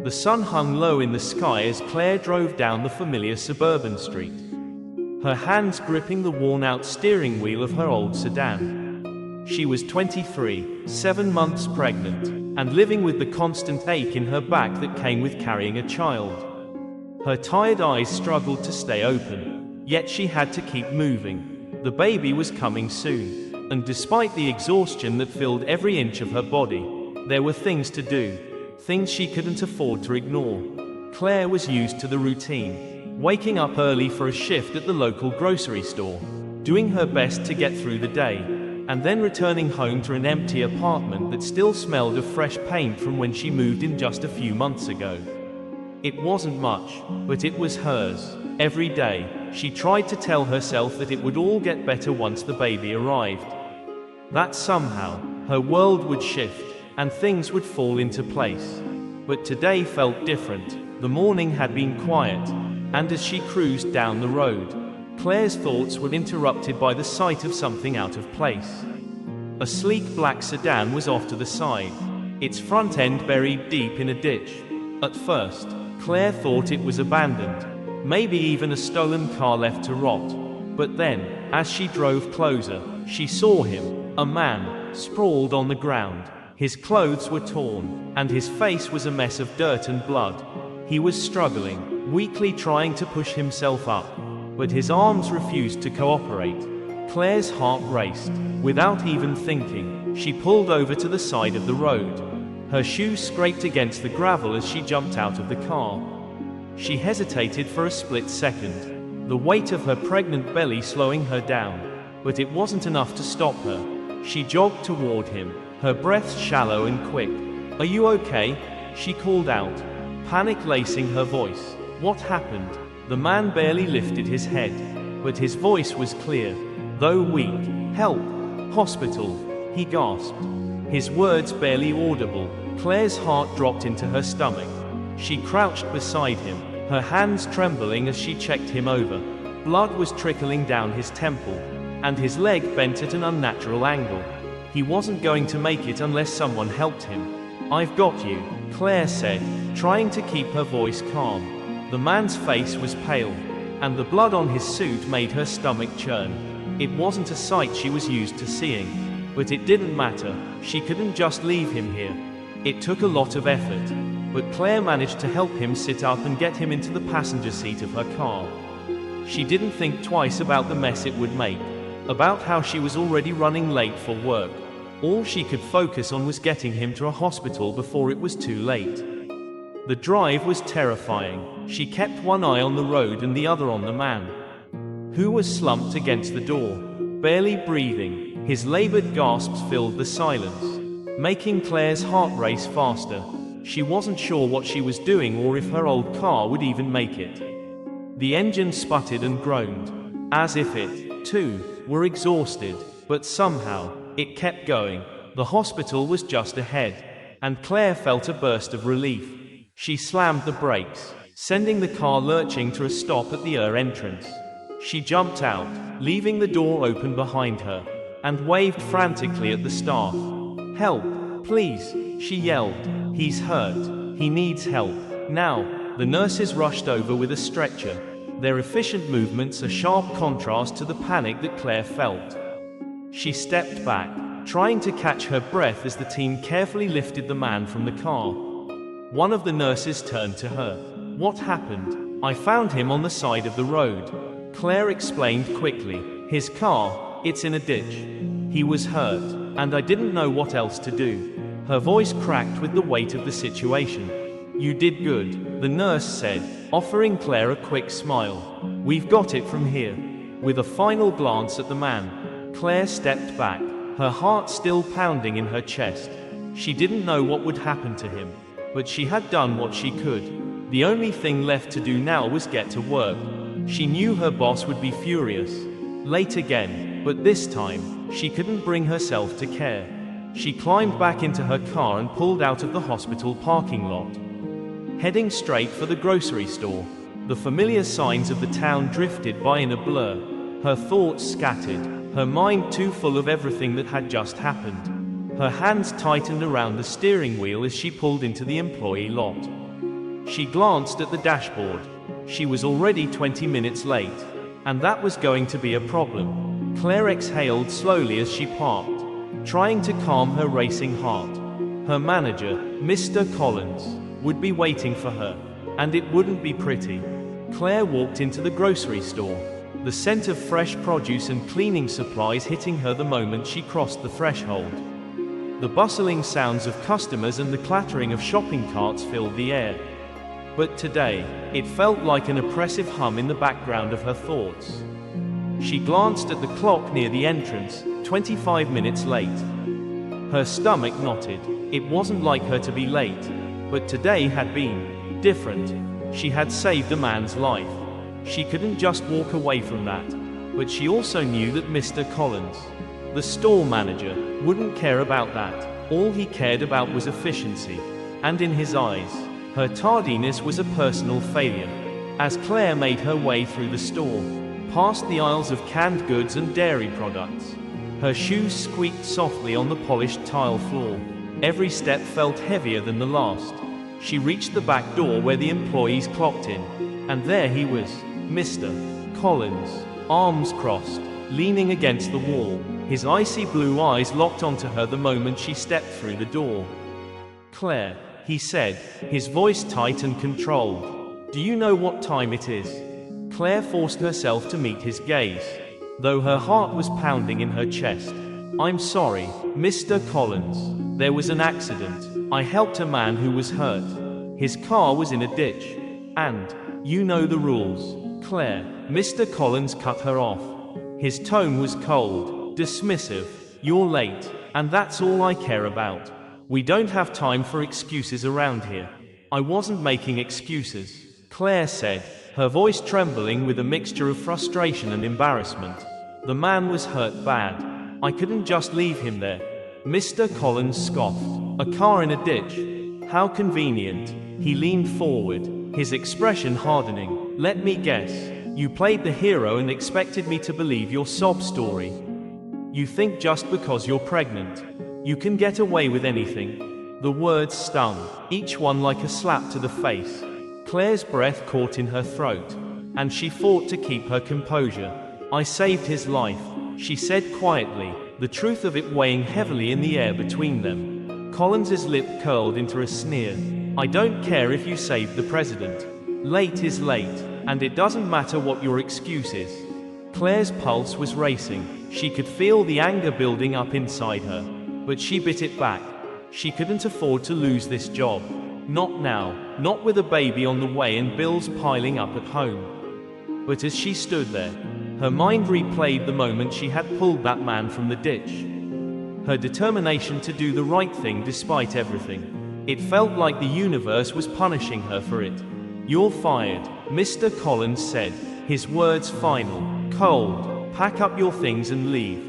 The sun hung low in the sky as Claire drove down the familiar suburban street, her hands gripping the worn-out steering wheel of her old sedan. She was 23, 7 months pregnant, and living with the constant ache in her back that came with carrying a child. Her tired eyes struggled to stay open, yet she had to keep moving. The baby was coming soon, and despite the exhaustion that filled every inch of her body, there were things to do, things she couldn't afford to ignore. Claire was used to the routine, waking up early for a shift at the local grocery store, doing her best to get through the day, and then returning home to an empty apartment that still smelled of fresh paint from when she moved in just a few months ago. It wasn't much, but it was hers. Every day, she tried to tell herself that it would all get better once the baby arrived. That somehow, her world would shift, and things would fall into place. But today felt different. The morning had been quiet, and as she cruised down the road, Claire's thoughts were interrupted by the sight of something out of place. A sleek black sedan was off to the side, its front end buried deep in a ditch. At first, Claire thought it was abandoned, maybe even a stolen car left to rot. But then, as she drove closer, she saw him, a man, sprawled on the ground. His clothes were torn, and his face was a mess of dirt and blood. He was struggling, weakly trying to push himself up, but his arms refused to cooperate. Claire's heart raced. Without even thinking, she pulled over to the side of the road. Her shoes scraped against the gravel as she jumped out of the car. She hesitated for a split second, the weight of her pregnant belly slowing her down, but it wasn't enough to stop her. She jogged toward him, her breath shallow and quick. "Are you okay?" she called out, panic lacing her voice. What happened? The man barely lifted his head, but his voice was clear, though weak. "Help! Hospital!" he gasped, his words barely audible. Claire's heart dropped into her stomach. She crouched beside him, her hands trembling as she checked him over. Blood was trickling down his temple, and his leg bent at an unnatural angle. He wasn't going to make it unless someone helped him. "I've got you," Claire said, trying to keep her voice calm. The man's face was pale, and the blood on his suit made her stomach churn. It wasn't a sight she was used to seeing, but it didn't matter. She couldn't just leave him here. It took a lot of effort, but Claire managed to help him sit up and get him into the passenger seat of her car. She didn't think twice about the mess it would make, about how she was already running late for work. All she could focus on was getting him to a hospital before it was too late. The drive was terrifying. She kept one eye on the road and the other on the man, who was slumped against the door, barely breathing. His labored gasps filled the silence, making Claire's heart race faster. She wasn't sure what she was doing or if her old car would even make it. The engine sputtered and groaned, as if it, too, were exhausted, but somehow, it kept going. The hospital was just ahead, and Claire felt a burst of relief. She slammed the brakes, sending the car lurching to a stop at the entrance. She jumped out, leaving the door open behind her, and waved frantically at the staff. "Help, please," she yelled. "He's hurt. He needs help. Now." The nurses rushed over with a stretcher, their efficient movements a sharp contrast to the panic that Claire felt. She stepped back, trying to catch her breath as the team carefully lifted the man from the car. One of the nurses turned to her. "What happened?" "I found him on the side of the road," Claire explained quickly. "His car, it's in a ditch. He was hurt, and I didn't know what else to do." Her voice cracked with the weight of the situation. "You did good," the nurse said, offering Claire a quick smile. "We've got it from here." With a final glance at the man, Claire stepped back, her heart still pounding in her chest. She didn't know what would happen to him, but she had done what she could. The only thing left to do now was get to work. She knew her boss would be furious. Late again, but this time, she couldn't bring herself to care. She climbed back into her car and pulled out of the hospital parking lot, heading straight for the grocery store. The familiar signs of the town drifted by in a blur, her thoughts scattered, her mind too full of everything that had just happened. Her hands tightened around the steering wheel as she pulled into the employee lot. She glanced at the dashboard. She was already 20 minutes late, and that was going to be a problem. Claire exhaled slowly as she parked, trying to calm her racing heart. Her manager, Mr. Collins, would be waiting for her, and it wouldn't be pretty. Claire walked into the grocery store, the scent of fresh produce and cleaning supplies hitting her the moment she crossed the threshold. The bustling sounds of customers and the clattering of shopping carts filled the air. But today, it felt like an oppressive hum in the background of her thoughts. She glanced at the clock near the entrance, 25 minutes late. Her stomach knotted. It wasn't like her to be late, but today had been different. She had saved a man's life. She couldn't just walk away from that. But she also knew that Mr. Collins, the store manager, wouldn't care about that. All he cared about was efficiency. And in his eyes, her tardiness was a personal failure. As Claire made her way through the store, past the aisles of canned goods and dairy products, her shoes squeaked softly on the polished tile floor. Every step felt heavier than the last. She reached the back door where the employees clocked in, and there he was, Mr. Collins, arms crossed, leaning against the wall. His icy blue eyes locked onto her the moment she stepped through the door. "Claire," he said, his voice tight and controlled. "Do you know what time it is?" Claire forced herself to meet his gaze, though her heart was pounding in her chest. "I'm sorry, Mr. Collins. There was an accident. I helped a man who was hurt. His car was in a ditch. And, you know the rules." "Claire," Mr. Collins cut her off. His tone was cold, dismissive. "You're late, and that's all I care about. We don't have time for excuses around here." "I wasn't making excuses," Claire said, her voice trembling with a mixture of frustration and embarrassment. "The man was hurt bad. I couldn't just leave him there." Mr. Collins scoffed. "A car in a ditch? How convenient." He leaned forward, his expression hardening. "Let me guess. You played the hero and expected me to believe your sob story. You think just because you're pregnant, you can get away with anything." The words stung, each one like a slap to the face. Claire's breath caught in her throat, and she fought to keep her composure. "I saved his life," she said quietly, the truth of it weighing heavily in the air between them. Collins's lip curled into a sneer. "I don't care if you saved the president. Late is late, and it doesn't matter what your excuse is." Claire's pulse was racing. She could feel the anger building up inside her, but she bit it back. She couldn't afford to lose this job. Not now, not with a baby on the way and bills piling up at home. But as she stood there, her mind replayed the moment she had pulled that man from the ditch. Her determination to do the right thing despite everything. It felt like the universe was punishing her for it. "You're fired," Mr. Collins said, his words final, cold. "Pack up your things and leave."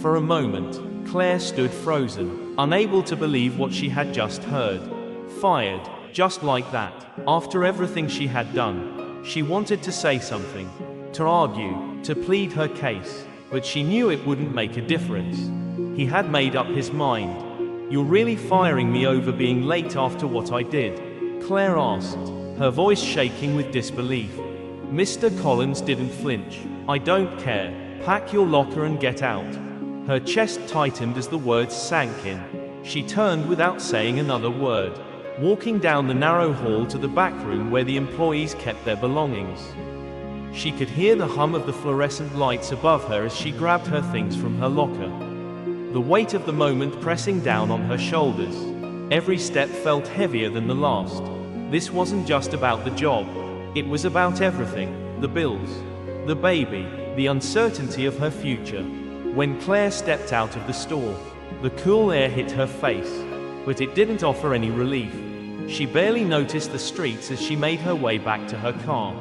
For a moment, Claire stood frozen, unable to believe what she had just heard. Fired, just like that, after everything she had done. She wanted to say something, to argue, to plead her case, but she knew it wouldn't make a difference. He had made up his mind. "You're really firing me over being late after what I did?" Claire asked, her voice shaking with disbelief. Mr. Collins didn't flinch. "I don't care. Pack your locker and get out." Her chest tightened as the words sank in. She turned without saying another word, walking down the narrow hall to the back room where the employees kept their belongings. She could hear the hum of the fluorescent lights above her as she grabbed her things from her locker, the weight of the moment pressing down on her shoulders. Every step felt heavier than the last. This wasn't just about the job. It was about everything. The bills, the baby, the uncertainty of her future. When Claire stepped out of the store, the cool air hit her face, but it didn't offer any relief. She barely noticed the streets as she made her way back to her car,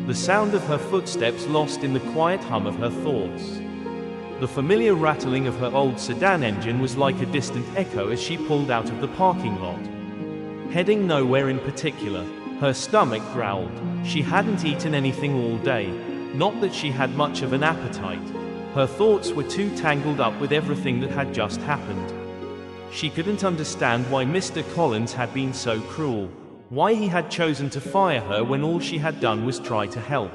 the sound of her footsteps lost in the quiet hum of her thoughts. The familiar rattling of her old sedan engine was like a distant echo as she pulled out of the parking lot. Heading nowhere in particular, her stomach growled. She hadn't eaten anything all day, not that she had much of an appetite. Her thoughts were too tangled up with everything that had just happened. She couldn't understand why Mr. Collins had been so cruel. Why he had chosen to fire her when all she had done was try to help.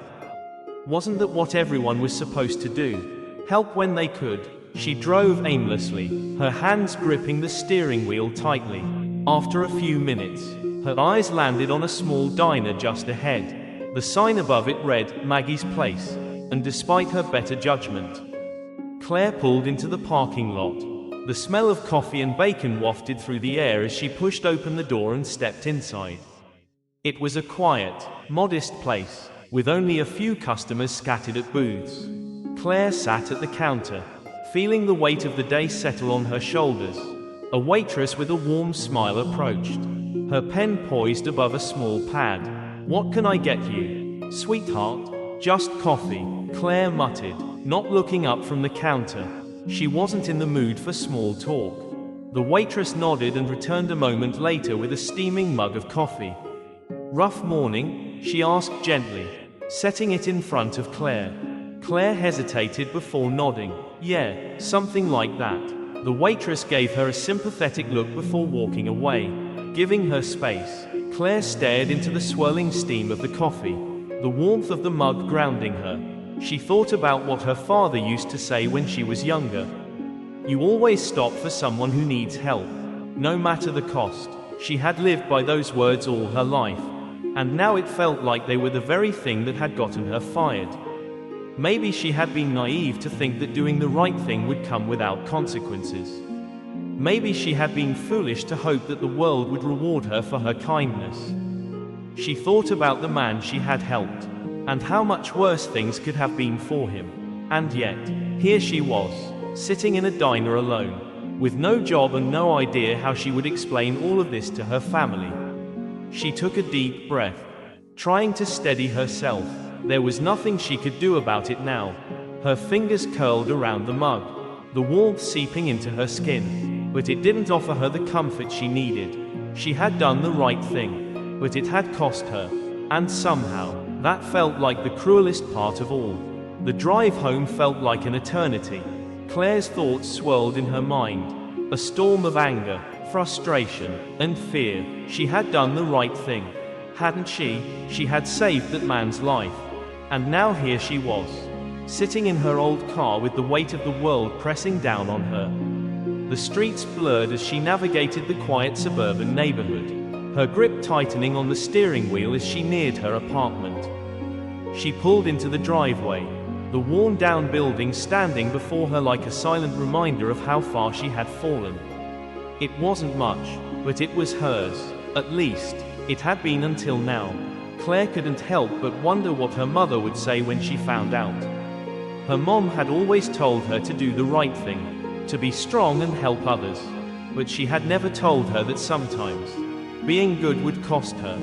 Wasn't that what everyone was supposed to do? Help when they could. She drove aimlessly, her hands gripping the steering wheel tightly. After a few minutes, her eyes landed on a small diner just ahead. The sign above it read, Maggie's Place, and despite her better judgment, Claire pulled into the parking lot. The smell of coffee and bacon wafted through the air as she pushed open the door and stepped inside. It was a quiet, modest place, with only a few customers scattered at booths. Claire sat at the counter, feeling the weight of the day settle on her shoulders. A waitress with a warm smile approached, her pen poised above a small pad. "What can I get you, sweetheart?" "Just coffee," Claire muttered, not looking up from the counter. She wasn't in the mood for small talk. The waitress nodded and returned a moment later with a steaming mug of coffee. "Rough morning?" she asked gently, setting it in front of Claire. Claire hesitated before nodding. "Yeah, something like that." The waitress gave her a sympathetic look before walking away, giving her space. Claire stared into the swirling steam of the coffee, the warmth of the mug grounding her. She thought about what her father used to say when she was younger. "You always stop for someone who needs help, no matter the cost." She had lived by those words all her life, and now it felt like they were the very thing that had gotten her fired. Maybe she had been naive to think that doing the right thing would come without consequences. Maybe she had been foolish to hope that the world would reward her for her kindness. She thought about the man she had helped, and how much worse things could have been for him. And yet, here she was, sitting in a diner alone, with no job and no idea how she would explain all of this to her family. She took a deep breath, trying to steady herself. There was nothing she could do about it now. Her fingers curled around the mug, the warmth seeping into her skin. But it didn't offer her the comfort she needed. She had done the right thing, but it had cost her. And somehow, that felt like the cruelest part of all. The drive home felt like an eternity. Claire's thoughts swirled in her mind, a storm of anger, frustration, and fear. She had done the right thing, hadn't she? She had saved that man's life. And now here she was, sitting in her old car with the weight of the world pressing down on her. The streets blurred as she navigated the quiet suburban neighborhood, her grip tightening on the steering wheel as she neared her apartment. She pulled into the driveway, the worn-down building standing before her like a silent reminder of how far she had fallen. It wasn't much, but it was hers. At least, it had been until now. Claire couldn't help but wonder what her mother would say when she found out. Her mom had always told her to do the right thing, to be strong and help others. But she had never told her that sometimes being good would cost her.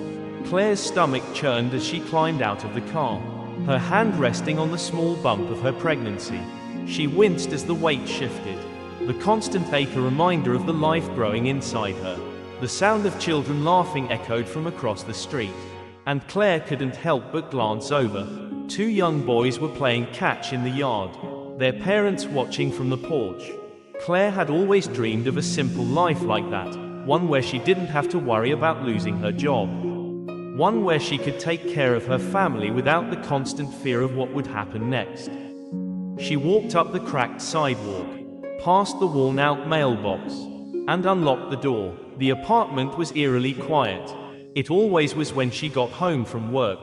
Claire's stomach churned as she climbed out of the car, her hand resting on the small bump of her pregnancy. She winced as the weight shifted, the constant ache a reminder of the life growing inside her. The sound of children laughing echoed from across the street, and Claire couldn't help but glance over. Two young boys were playing catch in the yard, their parents watching from the porch. Claire had always dreamed of a simple life like that, one where she didn't have to worry about losing her job. One where she could take care of her family without the constant fear of what would happen next. She walked up the cracked sidewalk, past the worn-out mailbox, and unlocked the door. The apartment was eerily quiet. It always was when she got home from work.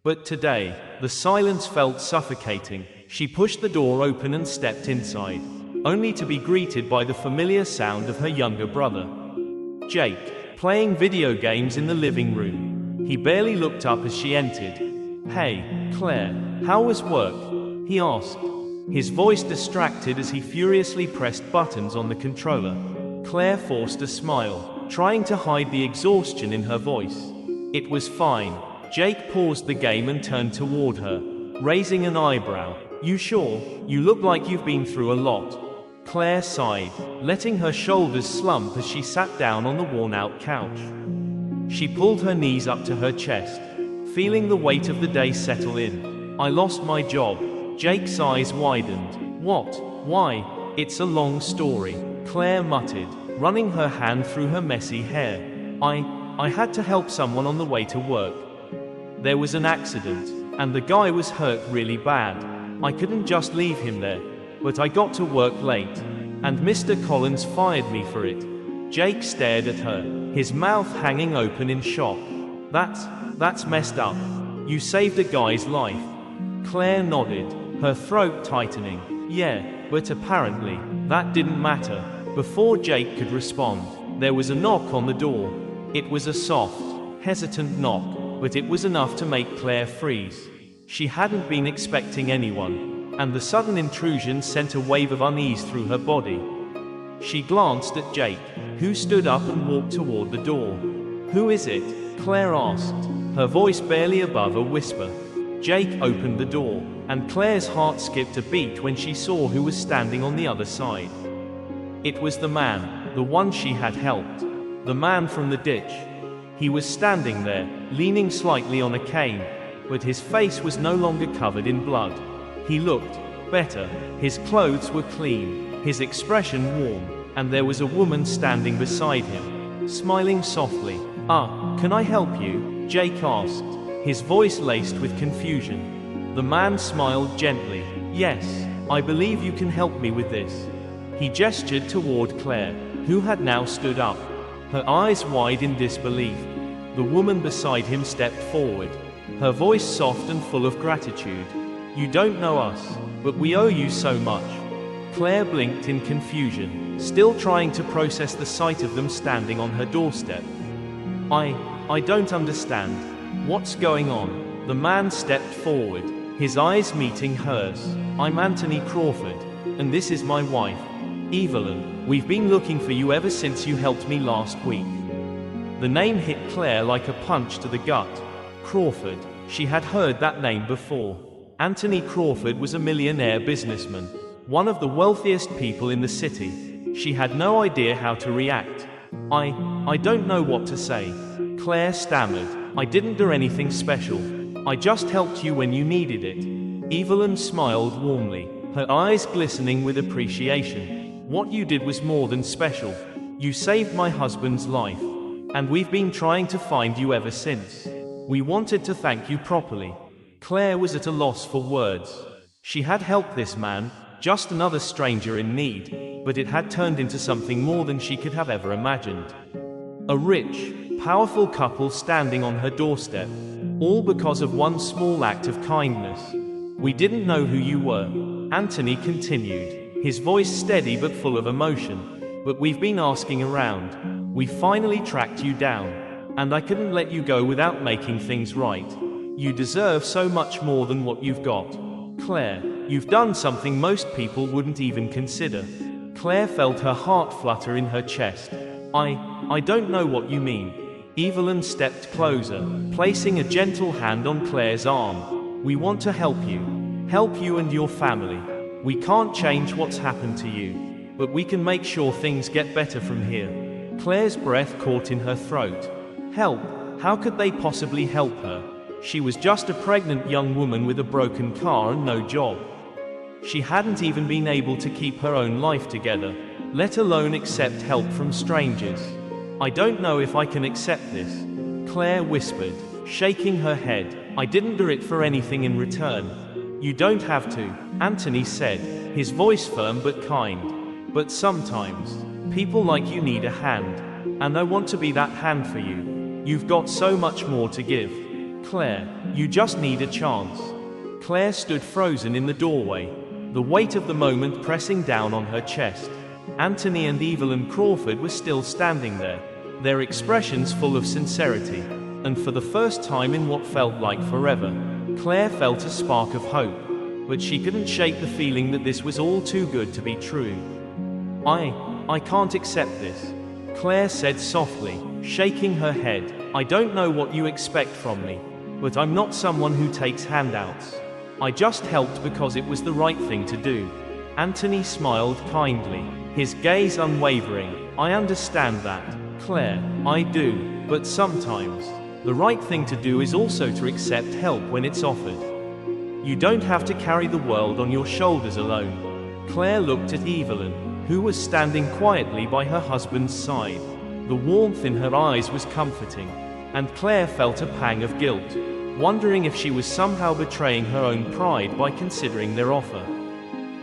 But today, the silence felt suffocating. She pushed the door open and stepped inside, only to be greeted by the familiar sound of her younger brother, Jake, playing video games in the living room. He barely looked up as she entered. "Hey, Claire, how was work?" he asked, his voice distracted as he furiously pressed buttons on the controller. Claire forced a smile, trying to hide the exhaustion in her voice. "It was fine." Jake paused the game and turned toward her, raising an eyebrow. "You sure? You look like you've been through a lot." Claire sighed, letting her shoulders slump as she sat down on the worn-out couch. She pulled her knees up to her chest, feeling the weight of the day settle in. "I lost my job." Jake's eyes widened. "What? Why?" "It's a long story," Claire muttered, running her hand through her messy hair. I had to help someone on the way to work. There was an accident, and the guy was hurt really bad. I couldn't just leave him there, but I got to work late, and Mr. Collins fired me for it. Jake stared at her, his mouth hanging open in shock. That's messed up. You saved a guy's life. Claire nodded, her throat tightening. Yeah, but apparently, that didn't matter. Before Jake could respond, there was a knock on the door. It was a soft, hesitant knock, but it was enough to make Claire freeze. She hadn't been expecting anyone, and the sudden intrusion sent a wave of unease through her body. She glanced at Jake, who stood up and walked toward the door. Who is it? Claire asked, her voice barely above a whisper. Jake opened the door, and Claire's heart skipped a beat when she saw who was standing on the other side. It was the man, the one she had helped. The man from the ditch. He was standing there, leaning slightly on a cane, but his face was no longer covered in blood. He looked better, his clothes were clean, his expression warm, and there was a woman standing beside him, smiling softly. Can I help you? Jake asked, his voice laced with confusion. The man smiled gently. Yes, I believe you can help me with this. He gestured toward Claire, who had now stood up, her eyes wide in disbelief. The woman beside him stepped forward, her voice soft and full of gratitude. You don't know us, but we owe you so much. Claire blinked in confusion, still trying to process the sight of them standing on her doorstep. I don't understand. What's going on? The man stepped forward, his eyes meeting hers. I'm Anthony Crawford, and this is my wife, Evelyn. We've been looking for you ever since you helped me last week. The name hit Claire like a punch to the gut. Crawford. She had heard that name before. Anthony Crawford was a millionaire businessman, one of the wealthiest people in the city. She had no idea how to react. I don't know what to say. Claire stammered. I didn't do anything special. I just helped you when you needed it. Evelyn smiled warmly, her eyes glistening with appreciation. What you did was more than special. You saved my husband's life, and we've been trying to find you ever since. We wanted to thank you properly. Claire was at a loss for words. She had helped this man, just another stranger in need, but it had turned into something more than she could have ever imagined. A rich, powerful couple standing on her doorstep, all because of one small act of kindness. We didn't know who you were, Anthony continued, his voice steady but full of emotion, but we've been asking around. We finally tracked you down, and I couldn't let you go without making things right. You deserve so much more than what you've got. Claire, you've done something most people wouldn't even consider. Claire felt her heart flutter in her chest. I don't know what you mean. Evelyn stepped closer, placing a gentle hand on Claire's arm. We want to help you and your family. We can't change what's happened to you, but we can make sure things get better from here. Claire's breath caught in her throat. Help? How could they possibly help her? She was just a pregnant young woman with a broken car and no job. She hadn't even been able to keep her own life together, let alone accept help from strangers. I don't know if I can accept this, Claire whispered, shaking her head. I didn't do it for anything in return. You don't have to, Anthony said, his voice firm but kind. But sometimes, people like you need a hand, and I want to be that hand for you. You've got so much more to give. Claire, you just need a chance. Claire stood frozen in the doorway, the weight of the moment pressing down on her chest. Anthony and Evelyn Crawford were still standing there, their expressions full of sincerity, and for the first time in what felt like forever, Claire felt a spark of hope, but she couldn't shake the feeling that this was all too good to be true. I can't accept this, Claire said softly, shaking her head. I don't know what you expect from me, but I'm not someone who takes handouts. I just helped because it was the right thing to do. Anthony smiled kindly, his gaze unwavering. I understand that, Claire, I do, but sometimes, the right thing to do is also to accept help when it's offered. You don't have to carry the world on your shoulders alone. Claire looked at Evelyn, who was standing quietly by her husband's side. The warmth in her eyes was comforting, and Claire felt a pang of guilt, wondering if she was somehow betraying her own pride by considering their offer.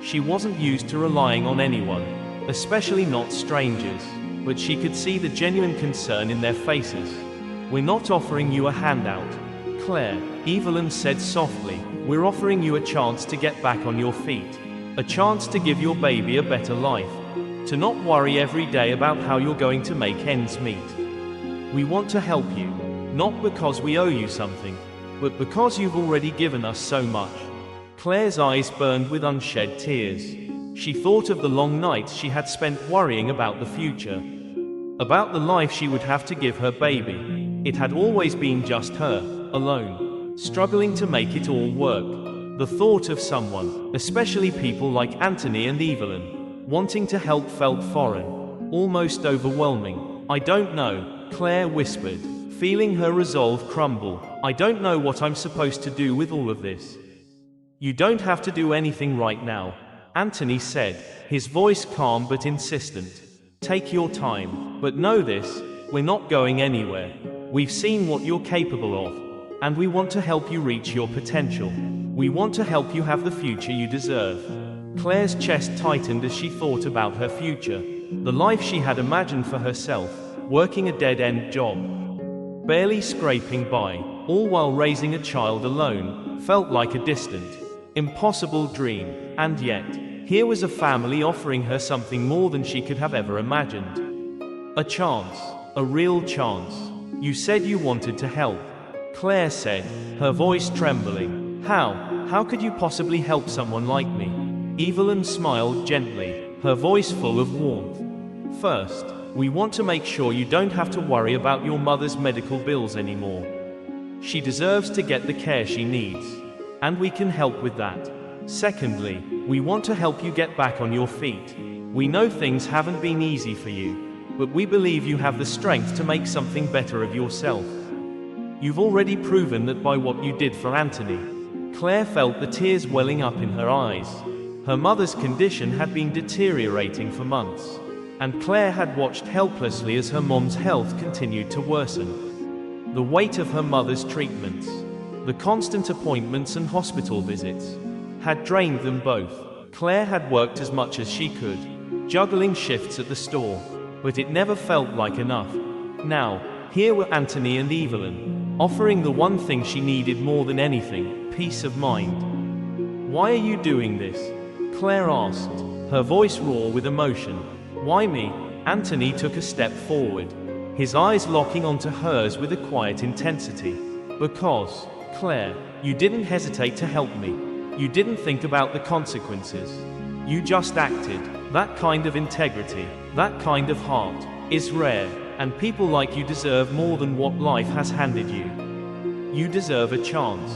She wasn't used to relying on anyone, especially not strangers, but she could see the genuine concern in their faces. "We're not offering you a handout, Claire," Evelyn said softly. "We're offering you a chance to get back on your feet. A chance to give your baby a better life. To not worry every day about how you're going to make ends meet. We want to help you, not because we owe you something, but because you've already given us so much." Claire's eyes burned with unshed tears. She thought of the long nights she had spent worrying about the future, about the life she would have to give her baby. It had always been just her, alone, struggling to make it all work. The thought of someone, especially people like Anthony and Evelyn, wanting to help felt foreign, almost overwhelming. "I don't know," Claire whispered, feeling her resolve crumble. "I don't know what I'm supposed to do with all of this." "You don't have to do anything right now," Anthony said, his voice calm but insistent. "Take your time, but know this, we're not going anywhere. We've seen what you're capable of, and we want to help you reach your potential. We want to help you have the future you deserve." Claire's chest tightened as she thought about her future, the life she had imagined for herself, working a dead-end job, barely scraping by, all while raising a child alone, felt like a distant, impossible dream. And yet, here was a family offering her something more than she could have ever imagined. A chance, a real chance. "You said you wanted to help," Claire said, her voice trembling. How could you possibly help someone like me?" Evelyn smiled gently, her voice full of warmth. "First, we want to make sure you don't have to worry about your mother's medical bills anymore. She deserves to get the care she needs, and we can help with that. Secondly, we want to help you get back on your feet. We know things haven't been easy for you, but we believe you have the strength to make something better of yourself. You've already proven that by what you did for Anthony." Claire felt the tears welling up in her eyes. Her mother's condition had been deteriorating for months, and Claire had watched helplessly as her mom's health continued to worsen. The weight of her mother's treatments, the constant appointments and hospital visits, had drained them both. Claire had worked as much as she could, juggling shifts at the store, but it never felt like enough. Now, here were Anthony and Evelyn, offering the one thing she needed more than anything, peace of mind. "Why are you doing this?" Claire asked, her voice raw with emotion. "Why me?" Anthony took a step forward, his eyes locking onto hers with a quiet intensity. "Because, Claire, you didn't hesitate to help me. You didn't think about the consequences. You just acted. That kind of integrity, that kind of heart, is rare, and people like you deserve more than what life has handed you. You deserve a chance."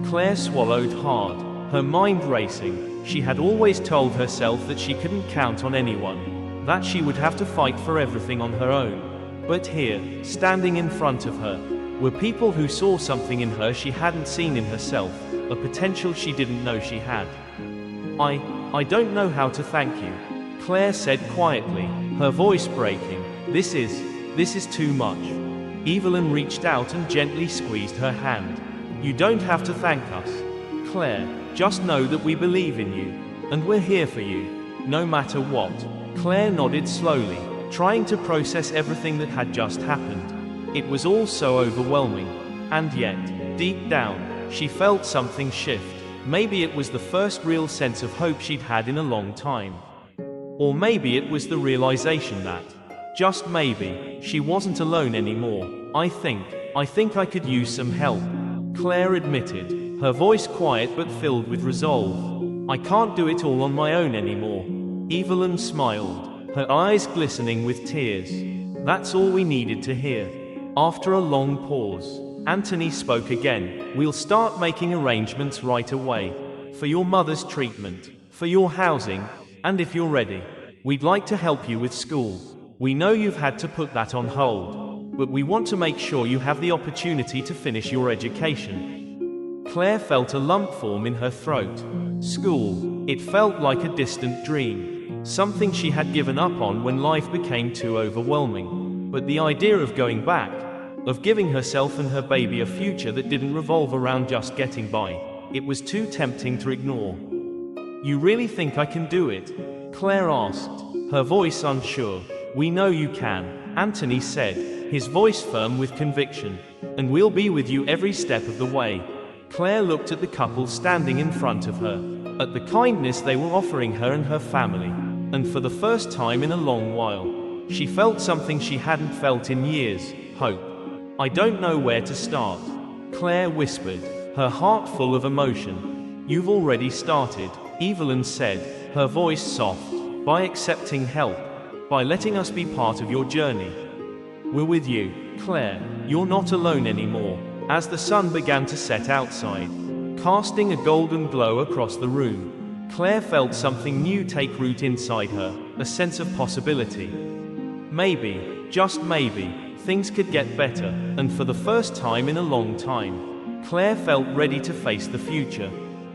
Claire swallowed hard, her mind racing. She had always told herself that she couldn't count on anyone, that she would have to fight for everything on her own. But here, standing in front of her, were people who saw something in her she hadn't seen in herself, a potential she didn't know she had. I don't know how to thank you," Claire said quietly, her voice breaking. This is too much." Evelyn reached out and gently squeezed her hand. "You don't have to thank us, Claire. Just know that we believe in you, and we're here for you, no matter what." Claire nodded slowly, trying to process everything that had just happened. It was all so overwhelming, and yet, deep down, she felt something shift. Maybe it was the first real sense of hope she'd had in a long time. Or maybe it was the realization that, just maybe, she wasn't alone anymore. I think I could use some help," Claire admitted, her voice quiet but filled with resolve. "I can't do it all on my own anymore." Evelyn smiled, her eyes glistening with tears. That's all we needed to hear. After a long pause, Anthony spoke again. "We'll start making arrangements right away. For your mother's treatment, for your housing, and if you're ready, we'd like to help you with school. We know you've had to put that on hold, but we want to make sure you have the opportunity to finish your education." Claire felt a lump form in her throat. School, it felt like a distant dream, something she had given up on when life became too overwhelming. But the idea of going back, of giving herself and her baby a future that didn't revolve around just getting by, it was too tempting to ignore. "You really think I can do it?" Claire asked, her voice unsure. "We know you can," Anthony said, his voice firm with conviction. "And we'll be with you every step of the way." Claire looked at the couple standing in front of her, at the kindness they were offering her and her family, and for the first time in a long while, she felt something she hadn't felt in years: hope. "I don't know where to start," Claire whispered, her heart full of emotion. "You've already started," Evelyn said, her voice soft. "By accepting help, by letting us be part of your journey. We're with you, Claire. You're not alone anymore." As the sun began to set outside, casting a golden glow across the room, Claire felt something new take root inside her, a sense of possibility. Maybe, just maybe, things could get better, and for the first time in a long time, Claire felt ready to face the future.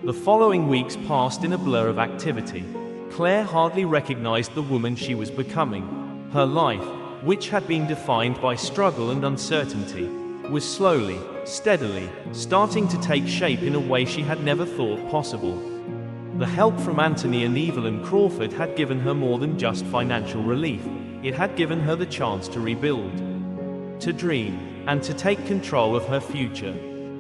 The following weeks passed in a blur of activity. Claire hardly recognized the woman she was becoming. Her life, which had been defined by struggle and uncertainty, was slowly, steadily, starting to take shape in a way she had never thought possible. The help from Anthony and Evelyn Crawford had given her more than just financial relief. It had given her the chance to rebuild, to dream, and to take control of her future.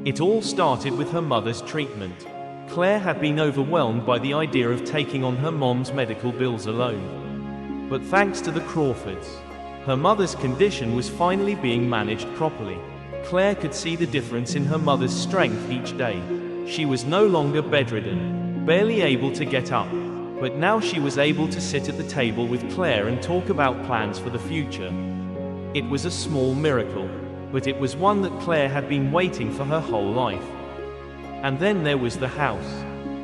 It all started with her mother's treatment. Claire had been overwhelmed by the idea of taking on her mom's medical bills alone. But thanks to the Crawfords, her mother's condition was finally being managed properly. Claire could see the difference in her mother's strength each day. She was no longer bedridden, barely able to get up, but now she was able to sit at the table with Claire and talk about plans for the future. It was a small miracle, but it was one that Claire had been waiting for her whole life. And then there was the house.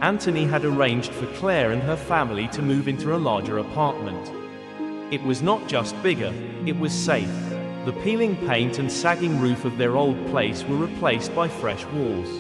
Anthony had arranged for Claire and her family to move into a larger apartment. It was not just bigger, it was safe. The peeling paint and sagging roof of their old place were replaced by fresh walls,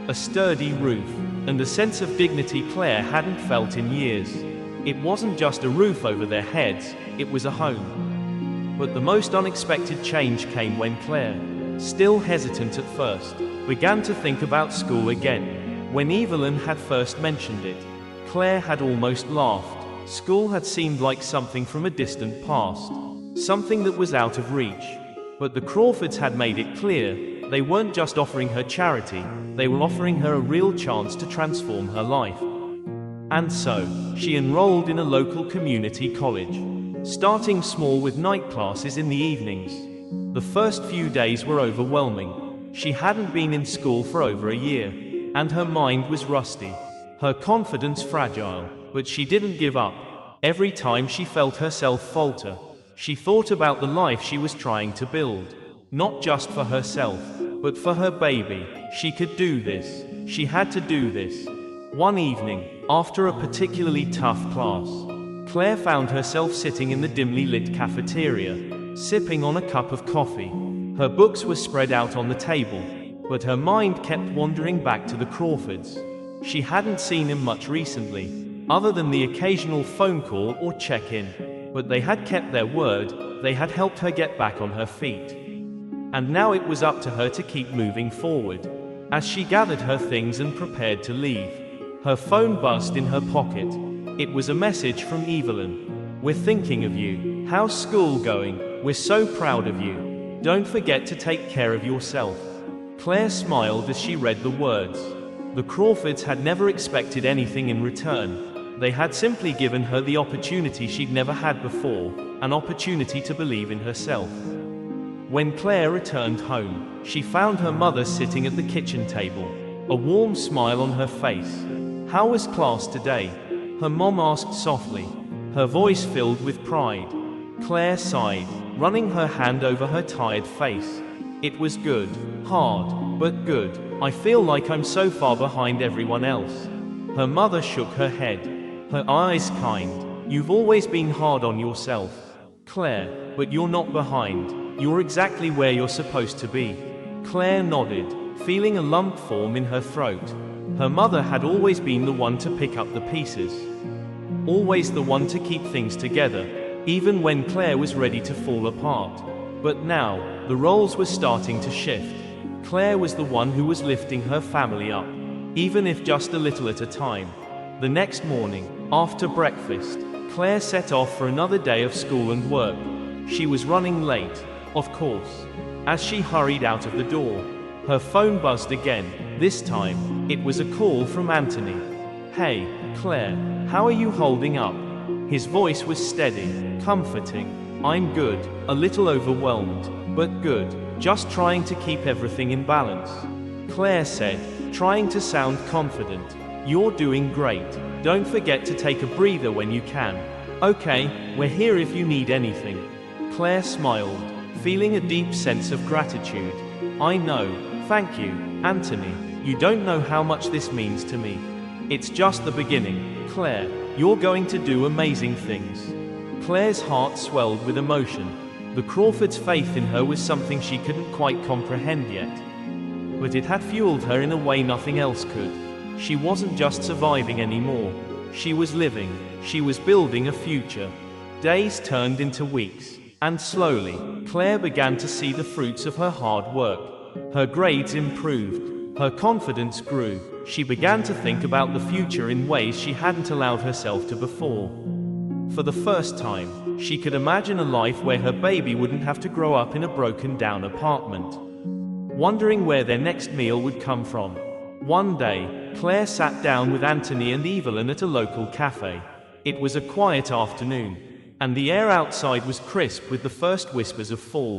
a sturdy roof, and a sense of dignity Claire hadn't felt in years. It wasn't just a roof over their heads, it was a home. But the most unexpected change came when Claire, still hesitant at first, began to think about school again. When Evelyn had first mentioned it, Claire had almost laughed. School had seemed like something from a distant past, something that was out of reach. But the Crawfords had made it clear, they weren't just offering her charity, they were offering her a real chance to transform her life. And so, she enrolled in a local community college, starting small with night classes in the evenings. The first few days were overwhelming. She hadn't been in school for over a year, and her mind was rusty, her confidence fragile, but she didn't give up. Every time she felt herself falter, she thought about the life she was trying to build, not just for herself, but for her baby. She could do this. She had to do this. One evening, after a particularly tough class, Claire found herself sitting in the dimly lit cafeteria, sipping on a cup of coffee. Her books were spread out on the table, but her mind kept wandering back to the Crawfords. She hadn't seen him much recently, other than the occasional phone call or check-in. But they had kept their word, they had helped her get back on her feet. And now it was up to her to keep moving forward. As she gathered her things and prepared to leave, her phone buzzed in her pocket. It was a message from Evelyn. "We're thinking of you. How's school going? We're so proud of you. Don't forget to take care of yourself." Claire smiled as she read the words. The Crawfords had never expected anything in return. They had simply given her the opportunity she'd never had before, an opportunity to believe in herself. When Claire returned home, she found her mother sitting at the kitchen table, a warm smile on her face. "How was class today?" her mom asked softly, her voice filled with pride. Claire sighed, running her hand over her tired face. "It was good. Hard, but good. I feel like I'm so far behind everyone else." Her mother shook her head, her eyes kind. "You've always been hard on yourself, Claire, but you're not behind. You're exactly where you're supposed to be." Claire nodded, feeling a lump form in her throat. Her mother had always been the one to pick up the pieces, always the one to keep things together, even when Claire was ready to fall apart. But now, the roles were starting to shift. Claire was the one who was lifting her family up, even if just a little at a time. The next morning, after breakfast, Claire set off for another day of school and work. She was running late, of course. As she hurried out of the door, her phone buzzed again. This time, it was a call from Anthony. "Hey, Claire, how are you holding up?" His voice was steady, comforting. "I'm good, a little overwhelmed, but good. Just trying to keep everything in balance," Claire said, trying to sound confident. "You're doing great. Don't forget to take a breather when you can. Okay, we're here if you need anything." Claire smiled, feeling a deep sense of gratitude. "I know, thank you, Anthony. You don't know how much this means to me. It's just the beginning, Claire. You're going to do amazing things." Claire's heart swelled with emotion. The Crawfords' faith in her was something she couldn't quite comprehend yet. But it had fueled her in a way nothing else could. She wasn't just surviving anymore. She was living. She was building a future. Days turned into weeks, and slowly, Claire began to see the fruits of her hard work. Her grades improved. Her confidence grew. She began to think about the future in ways she hadn't allowed herself to before. For the first time, she could imagine a life where her baby wouldn't have to grow up in a broken-down apartment, wondering where their next meal would come from. One day, Claire sat down with Anthony and Evelyn at a local cafe. It was a quiet afternoon, and the air outside was crisp with the first whispers of fall.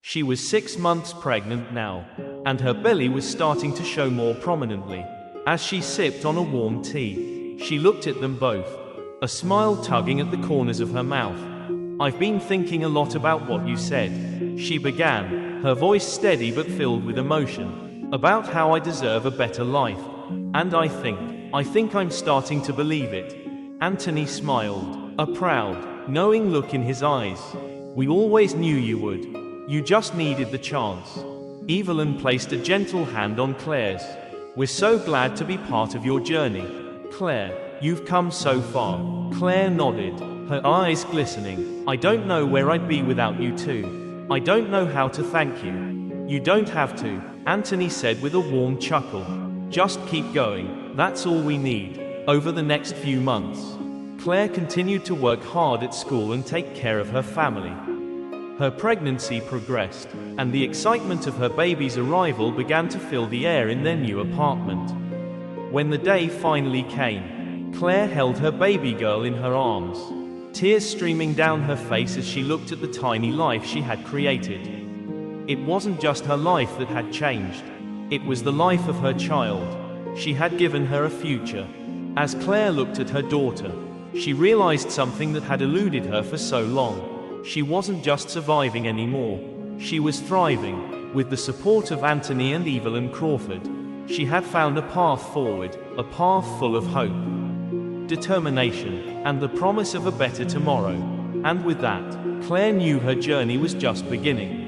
She was 6 months pregnant now, and her belly was starting to show more prominently. As she sipped on a warm tea, she looked at them both, a smile tugging at the corners of her mouth. "I've been thinking a lot about what you said," she began, her voice steady but filled with emotion, "about how I deserve a better life. And I think I'm starting to believe it." Anthony smiled, a proud, knowing look in his eyes. "We always knew you would. You just needed the chance." Evelyn placed a gentle hand on Claire's. "We're so glad to be part of your journey, Claire. You've come so far." Claire nodded, her eyes glistening. "I don't know where I'd be without you two. I don't know how to thank you." "You don't have to," Anthony said with a warm chuckle. "Just keep going. That's all we need." Over the next few months, Claire continued to work hard at school and take care of her family. Her pregnancy progressed, and the excitement of her baby's arrival began to fill the air in their new apartment. When the day finally came, Claire held her baby girl in her arms, tears streaming down her face as she looked at the tiny life she had created. It wasn't just her life that had changed. It was the life of her child. She had given her a future. As Claire looked at her daughter, she realized something that had eluded her for so long. She wasn't just surviving anymore. She was thriving. With the support of Anthony and Evelyn Crawford, she had found a path forward, a path full of hope, determination, and the promise of a better tomorrow. And with that, Claire knew her journey was just beginning.